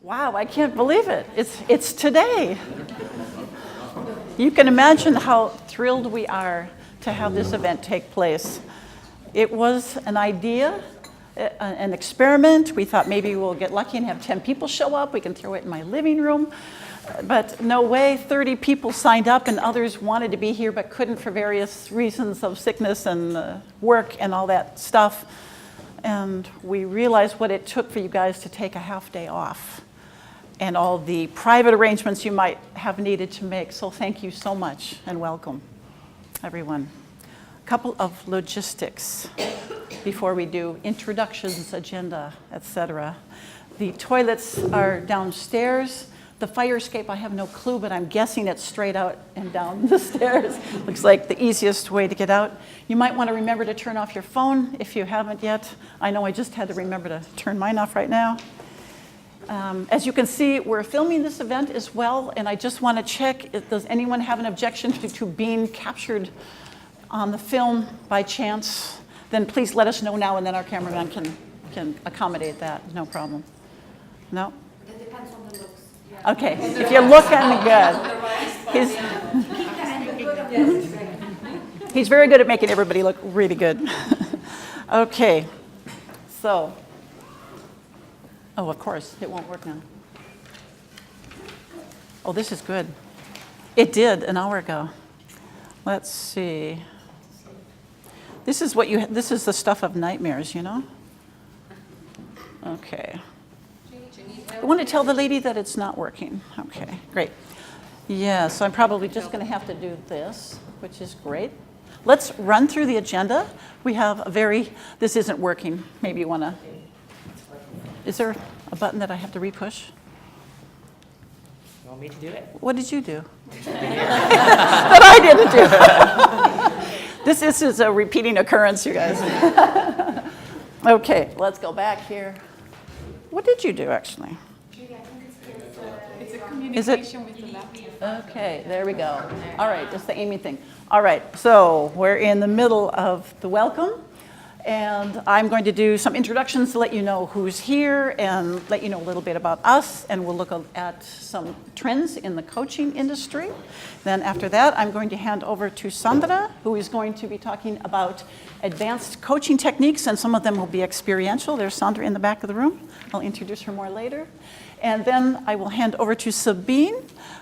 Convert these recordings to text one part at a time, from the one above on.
Wow, I can't believe it. It's today. You can imagine how thrilled we are to have this event take place. It was an idea, an experiment. We thought maybe we'll get lucky and have 10 people show up. We can throw it in my living room. But no way, 30 people signed up and others wanted to be here but couldn't for various reasons of sickness and work and all that stuff. And we realized what it took for you guys to take a half day off and all the private arrangements you might have needed to make. So thank you so much and welcome, everyone. A couple of logistics before we do introductions, agenda, etc. The toilets are downstairs. The fire escape, I have no clue, but I'm guessing it's straight out and down the stairs. Looks like the easiest way to get out. You might want to remember to turn off your phone if you haven't yet. I know I just had to remember to turn mine off right now. As you can see, we're filming this event as well, and I just want to check, does anyone have an objection to being captured on the film by chance? Then please let us know now, and then our cameraman can accommodate that. No problem. No? It depends on the looks. Okay, if you're looking good. He's very good at making everybody look really good. Okay, so, oh, of course, it won't work now. Oh, this is good. It did an hour ago. Let's see. This is the stuff of nightmares, you know? Okay. I want to tell the lady that it's not working. Okay, great. Yeah, so I'm probably just going to have to do this, which is great. Let's run through the agenda. We have this isn't working. Maybe you want to, is there a button that I have to re-push? You want me to do it? What did you do? That I didn't do. This is a repeating occurrence, you guys. Okay, let's go back here. What did you do, actually? It's a communication with the laptop. Okay, there we go. All right, just the Amy thing. All right, so we're in the middle of the welcome, and I'm going to do some introductions to let you know who's here and let you know a little bit about us, and we'll look at some trends in the coaching industry. Then after that, I'm going to hand over to Sandra, who is going to be talking about advanced coaching techniques, and some of them will be experiential. There's Sandra in the back of the room. I'll introduce her more later. And then I will hand over to Sabine,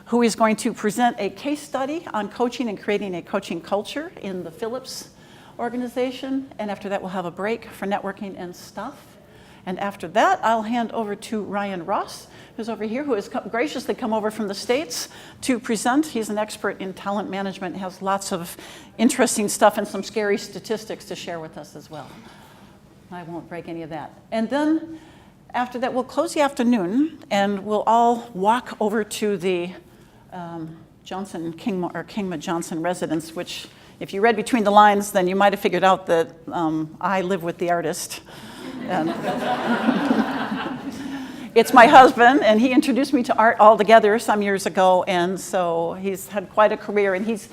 who is going to present a case study on coaching and creating a coaching culture in the Philips organization. And after that, we'll have a break for networking and stuff. And after that, I'll hand over to Ryan Ross, who's over here, who has graciously come over from the States to present. He's an expert in talent management, has lots of interesting stuff and some scary statistics to share with us as well. I won't break any of that. And then after that, we'll close the afternoon, and we'll all walk over to the Kingma Johnson residence, which, if you read between the lines, then you might have figured out that I live with the artist. And it's my husband, and he introduced me to art altogether some years ago, and so he's had quite a career. And he's,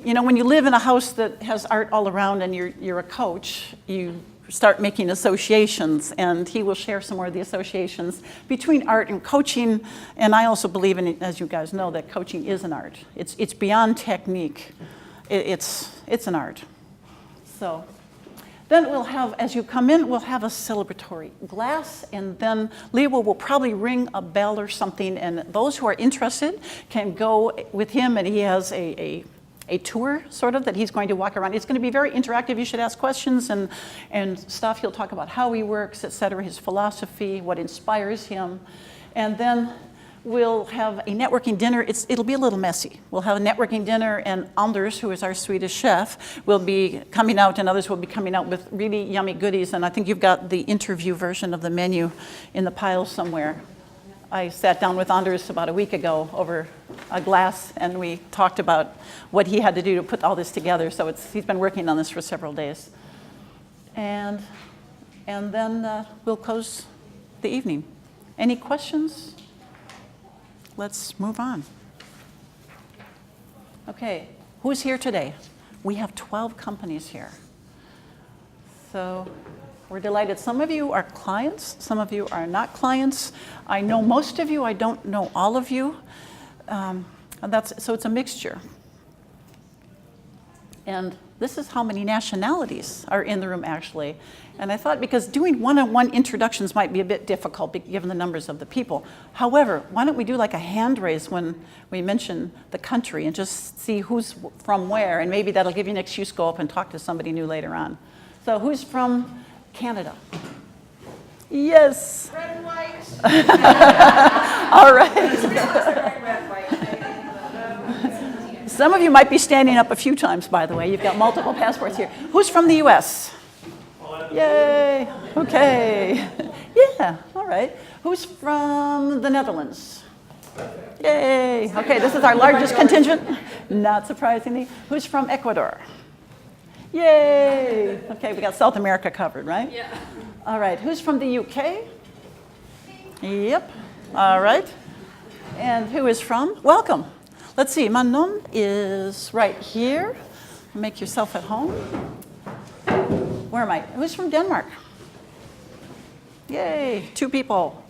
you know, when you live in a house that has art all around and you're a coach, you start making associations, and he will share some more of the associations between art and coaching. And I also believe in, as you guys know, that coaching is an art. It's beyond technique. It's an art. So then we'll have, as you come in, we'll have a celebratory glass, and then Leo will probably ring a bell or something, and those who are interested can go with him, and he has a tour, sort of, that he's going to walk around. It's going to be very interactive. You should ask questions and stuff. He'll talk about how he works, et cetera, his philosophy, what inspires him. And then we'll have a networking dinner. It'll be a little messy. We'll have a networking dinner, and Anders, who is our Swedish chef, will be coming out, and others will be coming out with really yummy goodies. And I think you've got the interview version of the menu in the pile somewhere. I sat down with Anders about a week ago over a glass, and we talked about what he had to do to put all this together. So he's been working on this for several days. And then we'll close the evening. Any questions? Let's move on. Okay, who's here today? We have 12 companies here. So We're delighted. Some of you are clients, some of you are not clients. I know most of you, I don't know all of you. So it's a mixture. And this is how many nationalities are in the room, actually. And I thought, because doing one-on-one introductions might be a bit difficult given the numbers of the people. However, why don't we do like a hand raise when we mention the country and just see who's from where, and maybe that'll give you an excuse to go up and talk to somebody new later on. So who's from Canada? Yes. Red and white. All right. Some of you might be standing up a few times, by the way. You've got multiple passports here. Who's from the US? Yay. Okay. Yeah, all right. Who's from the Netherlands? Yay. Okay, this is our largest contingent, not surprisingly. Who's from Ecuador? Yay. Okay, we got South America covered, right? Yeah. All right, who's from the UK? Yep. All right. And who is from? Welcome. Let's see, Manon is right here. Make yourself at home. Where am I? Who's from Denmark? Yay, 2 people.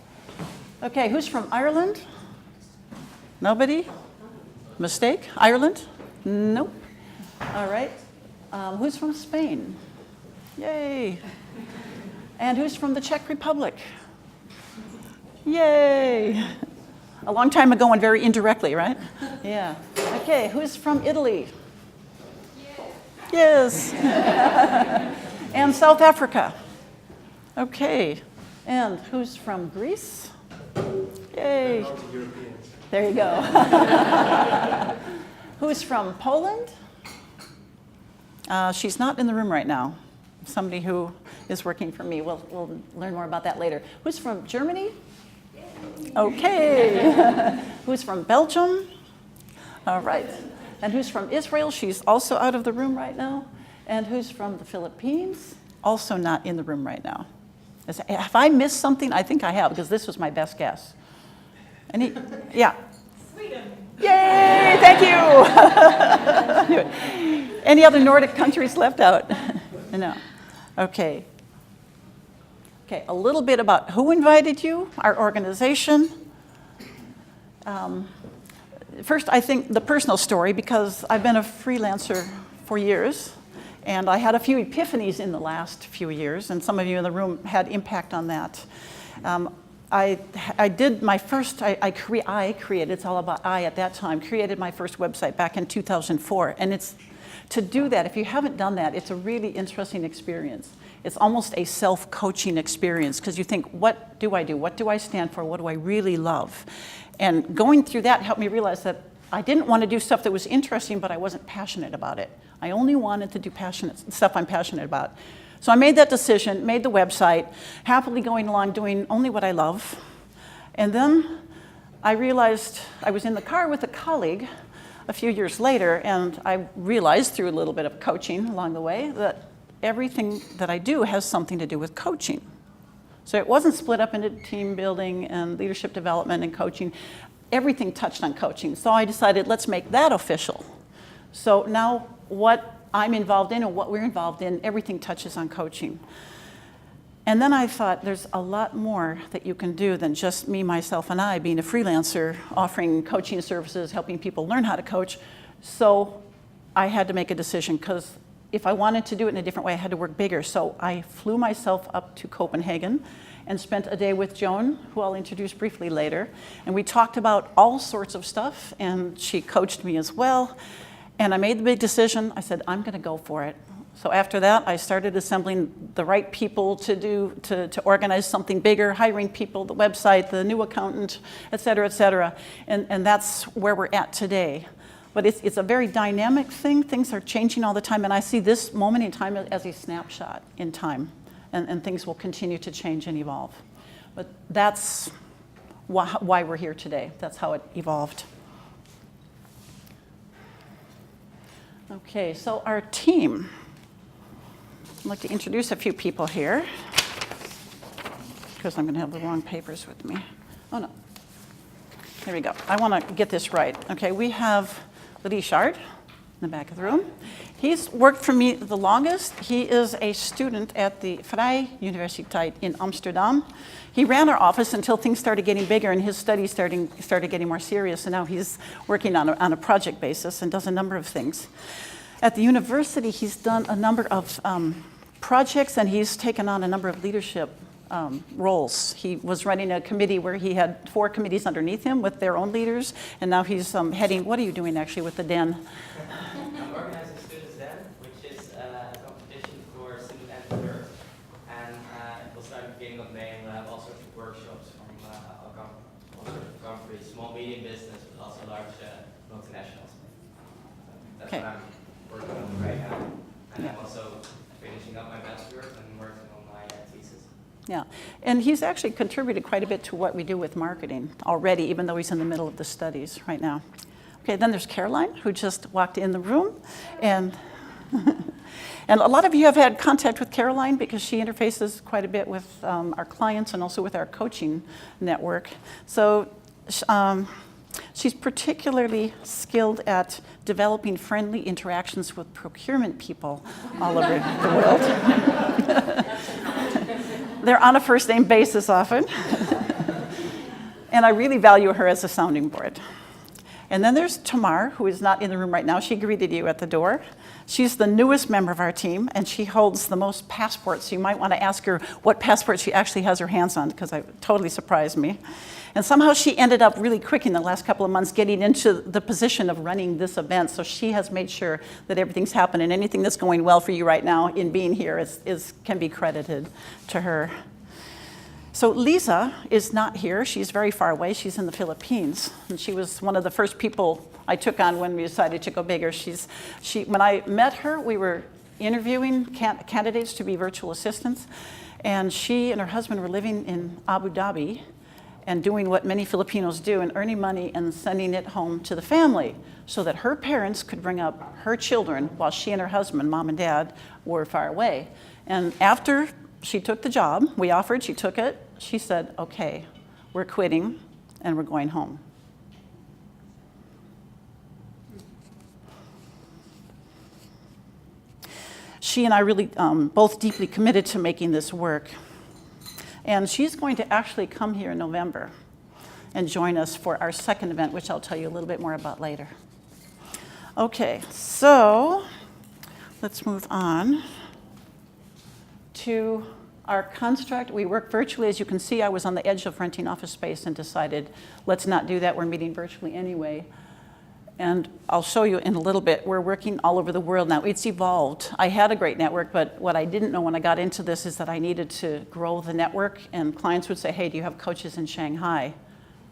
Okay, who's from Ireland? Nobody? Mistake? Ireland? Nope. All right. Who's from Spain? Yay. And who's from the Czech Republic? Yay. A long time ago and very indirectly, right? Yeah. Okay, who's from Italy? Yes. And South Africa. Okay. And who's from Greece? Yay. There you go. Who's from Poland? She's not in the room right now. Somebody who is working for me. We'll learn more about that later. Who's from Germany? Okay. Who's from Belgium? All right. And who's from Israel? She's also out of the room right now. And who's from the Philippines? Also not in the room right now. Have I missed something? I think I have, because this was my best guess. Any? Yeah. Sweden. Yay! Thank you. Any other Nordic countries left out? No. Okay. Okay, a little bit about who invited you, our organization. First, I think the personal story, because I've been a freelancer for years, and I had a few epiphanies in the last few years, and some of you in the room had impact on that. I did my first, I created, it's all about I at that time, created my first website back in 2004, and it's, to do that, if you haven't done that, it's a really interesting experience. It's almost a self-coaching experience, because you think, what do I do? What do I stand for? What do I really love? And going through that helped me realize that I didn't want to do stuff that was interesting, but I wasn't passionate about it. I only wanted to do stuff I'm passionate about. So I made that decision, made the website, happily going along doing only what I love. And then I realized I was in the car with a colleague a few years later, and I realized through a little bit of coaching along the way that everything that I do has something to do with coaching. So it wasn't split up into team building and leadership development and coaching. Everything touched on coaching. So I decided, let's make that official. So now what I'm involved in and what we're involved in, everything touches on coaching. And then I thought, there's a lot more that you can do than just me, myself, and I being a freelancer, offering coaching services, helping people learn how to coach. So I had to make a decision, because if I wanted to do it in a different way, I had to work bigger. So I flew myself up to Copenhagen and spent a day with Joan, who I'll introduce briefly later. And we talked about all sorts of stuff, and she coached me as well. And I made the big decision. I said, I'm going to go for it. So after that, I started assembling the right people to organize something bigger, hiring people, the website, the new accountant, et cetera, et cetera. And that's where we're at today. But it's a very dynamic thing. Things are changing all the time. And I see this moment in time as a snapshot in time. And things will continue to change and evolve. But that's why we're here today. That's how it evolved. Okay, so our team. I'd like to introduce a few people here, because I'm going to have the wrong papers with me. Oh, no. There we go. I want to get this right. Okay, we have Lydia Shard in the back of the room, He's worked for me the longest. He is a student at the Vrije Universiteit in Amsterdam. He ran our office until things started getting bigger and his studies started getting more serious, and now he's working on a project basis and does a number of things. At the university, he's done a number of projects, and he's taken on a number of leadership roles. He was running a committee where he had 4 committees underneath him with their own leaders, and now he's heading, what are you doing actually with the Den? I'm organizing Students Den, which is a competition for student entrepreneurs. And it will start at the beginning of May, and we'll have all sorts of workshops from all sorts of countries, small, medium business, but also large multinationals. That's Okay. what I'm working on right now. And Yeah. I'm also finishing up my bachelor's and working on my thesis. Yeah, and he's actually contributed quite a bit to what we do with marketing already, even though he's in the middle of the studies right now. Okay, then there's Caroline, who just walked in the room, and and a lot of you have had contact with Caroline because she interfaces quite a bit with our clients and also with our coaching network. So she's particularly skilled at developing friendly interactions with procurement people all over the world. They're on a first-name basis often. And I really value her as a sounding board. And then there's Tamar, who is not in the room right now. She greeted you at the door. She's the newest member of our team, and she holds the most passports. You might want to ask her what passport she actually has her hands on, because it totally surprised me. And somehow she ended up really quick in the last couple of months getting into the position of running this event. So she has made sure that everything's happening. Anything that's going well for you right now in being here can be credited to her. So Lisa is not here. She's very far away. She's in the Philippines. And she was one of the first people I took on when we decided to go bigger. When I met her, we were interviewing candidates to be virtual assistants. And she and her husband were living in Abu Dhabi and doing what many Filipinos do and earning money and sending it home to the family so that her parents could bring up her children while she and her husband, mom and dad, were far away. And after she took the job, we offered, she took it, she said, okay, we're quitting and we're going home. She and I really both deeply committed to making this work. And she's going to actually come here in November and join us for our second event, which I'll tell you a little bit more about later. Okay, so let's move on to our construct. We work virtually. As you can see, I was on the edge of renting office space and decided, let's not do that. We're meeting virtually anyway. And I'll show you in a little bit. We're working all over the world now. It's evolved. I had a great network, but what I didn't know when I got into this is that I needed to grow the network. And clients would say, hey, do you have coaches in Shanghai?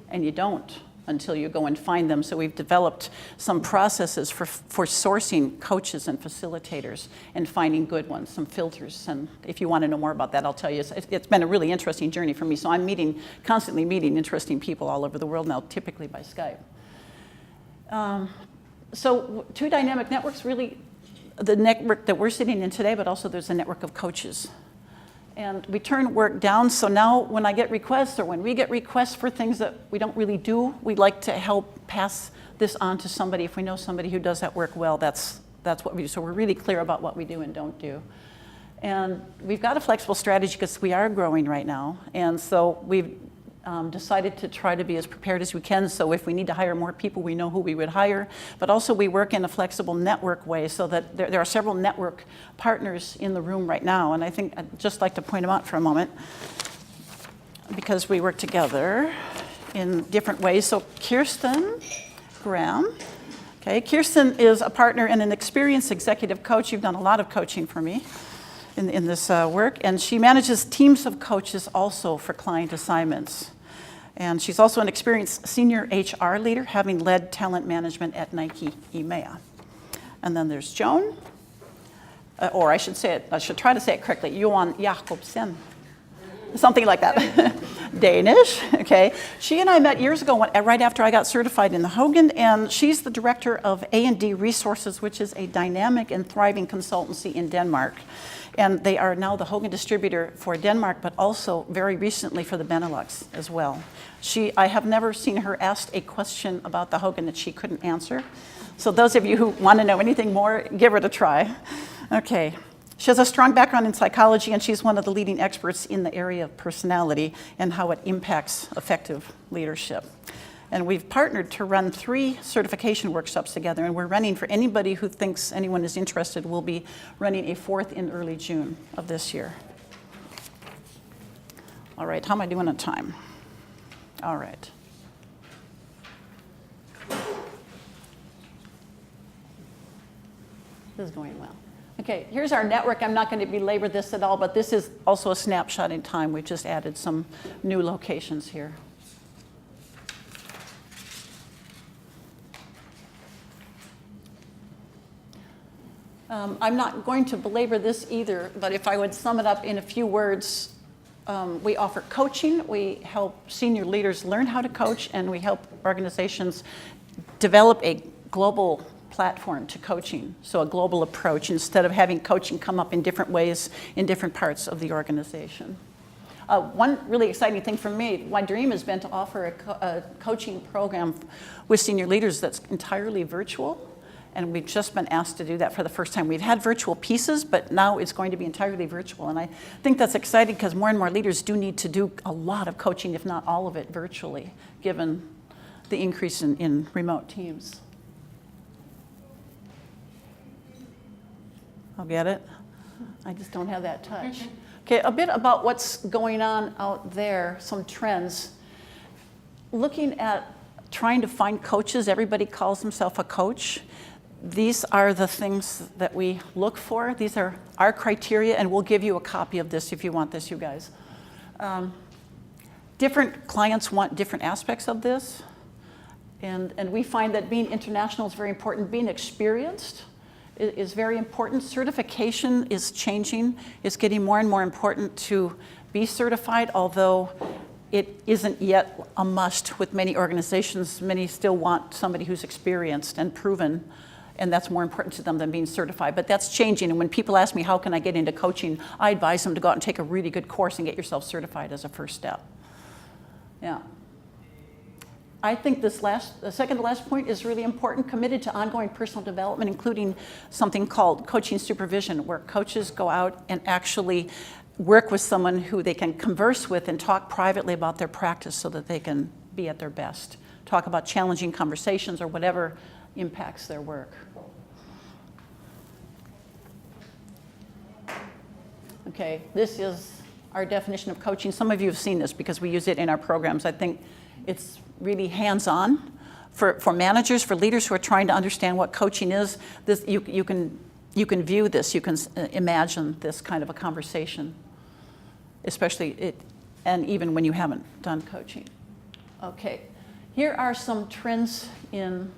And you don't until you go and find them. So we've developed some processes for sourcing coaches and facilitators and finding good ones, some filters. And if you want to know more about that, I'll tell you. It's been a really interesting journey for me. So I'm constantly meeting interesting people all over the world now, typically by Skype. So Two Dynamic Networks, really the network that we're sitting in today, but also there's a network of coaches. And we turn work down, so now when I get requests or when we get requests for things that we don't really do, we like to help pass this on to somebody. If we know somebody who does that work well, that's what we do. So we're really clear about what we do and don't do. And we've got a flexible strategy because we are growing right now. And so we've decided to try to be as prepared as we can. So if we need to hire more people, we know who we would hire. But also we work in a flexible network way so that there are several network partners in the room right now. And I think I'd just like to point them out for a moment because we work together in different ways. So Kirsten Graham. Okay, Kirsten is a partner and an experienced executive coach. You've done a lot of coaching for me in this work. And she manages teams of coaches also for client assignments. And she's also an experienced senior HR leader, having led talent management at Nike EMEA. And then there's Joan, or I should try to say it correctly, Johan Jacobsen, something like that. Danish, okay. She and I met years ago, right after I got certified in the Hogan, and she's the director of A&D Resources, which is a dynamic and thriving consultancy in Denmark. And they are now the Hogan distributor for Denmark, but also very recently for the Benelux as well. I have never seen her asked a question about the Hogan that she couldn't answer. So those of you who want to know anything more, give it a try. Okay. She has a strong background in psychology, and she's one of the leading experts in the area of personality and how it impacts effective leadership. And we've partnered to run 3 certification workshops together, and we're running, for anybody who thinks anyone is interested, we'll be running a 4th in early June of this year. All right, how am I doing on time? All right. This is going well. Okay, here's our network. I'm not going to belabor this at all, but this is also a snapshot in time. We've just added some new locations here. I'm not going to belabor this either, but if I would sum it up in a few words, we offer coaching, we help senior leaders learn how to coach, and we help organizations develop a global platform to coaching, so a global approach, instead of having coaching come up in different ways in different parts of the organization. One really exciting thing for me, my dream has been to offer a coaching program with senior leaders that's entirely virtual, and we've just been asked to do that for the first time. We've had virtual pieces, but now it's going to be entirely virtual, and I think that's exciting because more and more leaders do need to do a lot of coaching, if not all of it, virtually, given the increase in remote teams. I'll get it. I just don't have that touch. Okay, a bit about what's going on out there, some trends. Looking at trying to find coaches, everybody calls himself a coach. These are the things that we look for. These are our criteria, and we'll give you a copy of this if you want this, you guys. Different clients want different aspects of this, and we find that being international is very important. Being experienced is very important. Certification is changing. It's getting more and more important to be certified, although it isn't yet a must with many organizations. Many still want somebody who's experienced and proven, and that's more important to them than being certified. But that's changing, and when people ask me, how can I get into coaching, I advise them to go out and take a really good course and get yourself certified as a first step. Yeah. I think the second to last point is really important, committed to ongoing personal development, including something called coaching supervision, where coaches go out and actually work with someone who they can converse with and talk privately about their practice so that they can be at their best. Talk about challenging conversations or whatever impacts their work. Okay, this is our definition of coaching. Some of you have seen this because we use it in our programs. I think it's really hands-on for managers, for leaders who are trying to understand what coaching is. This, you can view this, you can imagine this kind of a conversation, especially and even when you haven't done coaching. Okay, here are some trends in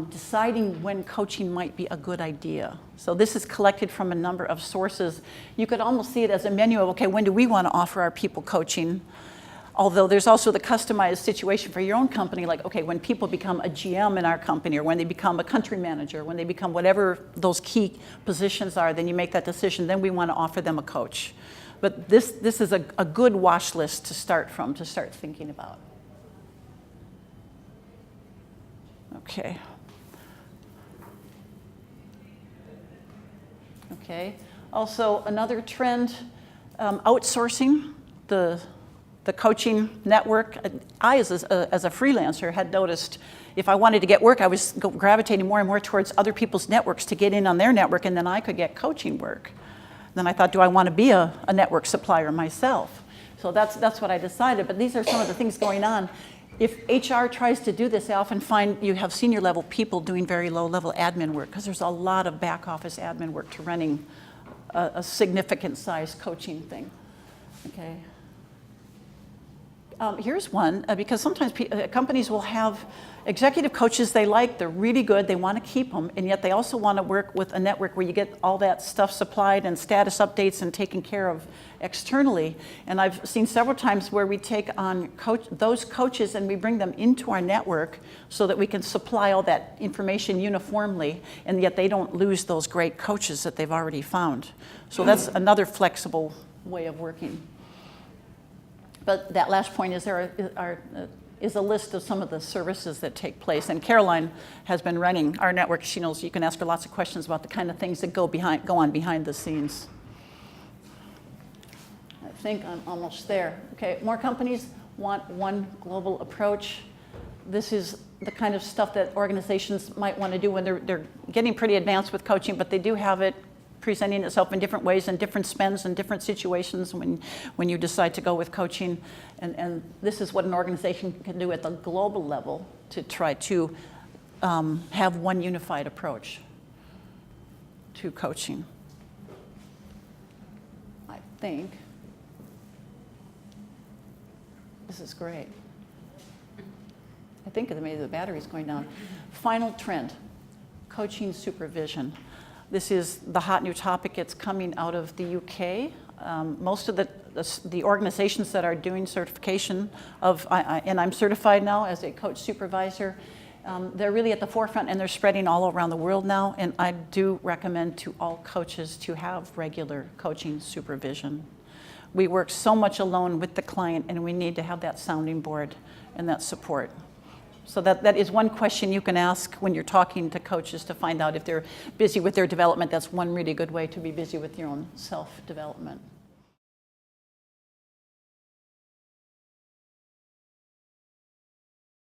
deciding when coaching might be a good idea. So this is collected from a number of sources. You could almost see it as a menu of, okay, when do we want to offer our people coaching? Although there's also the customized situation for your own company, like, okay, when people become a GM in our company, or when they become a country manager, when they become whatever those key positions are, then you make that decision, then we want to offer them a coach. But this is a good watch list to start from, to start thinking about. Okay. Okay. Also, another trend, outsourcing the coaching network. I, as a freelancer, had noticed if I wanted to get work, I was gravitating more and more towards other people's networks to get in on their network, and then I could get coaching work. Then I thought, do I want to be a network supplier myself? So that's what I decided. But these are some of the things going on. If HR tries to do this, I often find you have senior level people doing very low level admin work, because there's a lot of back office admin work to running a significant size coaching thing. Okay. Here's one, because sometimes companies will have executive coaches they like, they're really good, they want to keep them, and yet they also want to work with a network where you get all that stuff supplied and status updates and taken care of externally. And I've seen several times where we take on those coaches and we bring them into our network so that we can supply all that information uniformly, and yet they don't lose those great coaches that they've already found. So that's another flexible way of working. But that last point is is a list of some of the services that take place. And Caroline has been running our network. She knows you can ask her lots of questions about the kind of things that go on behind the scenes. I think I'm almost there. Okay, more companies want one global approach. This is the kind of stuff that organizations might want to do when they're getting pretty advanced with coaching, but they do have it presenting itself in different ways and different spends and different situations when you decide to go with coaching. And this is what an organization can do at the global level to try to have one unified approach to coaching. I think this is great. I think maybe the battery's going down. Final trend, coaching supervision. This is the hot new topic. It's coming out of the UK. Most of the organizations that are doing certification and I'm certified now as a coach supervisor, they're really at the forefront and they're spreading all around the world now. And I do recommend to all coaches to have regular coaching supervision. We work so much alone with the client and we need to have that sounding board and that support. So that is one question you can ask when you're talking to coaches to find out if they're busy with their development. That's one really good way to be busy with your own self-development.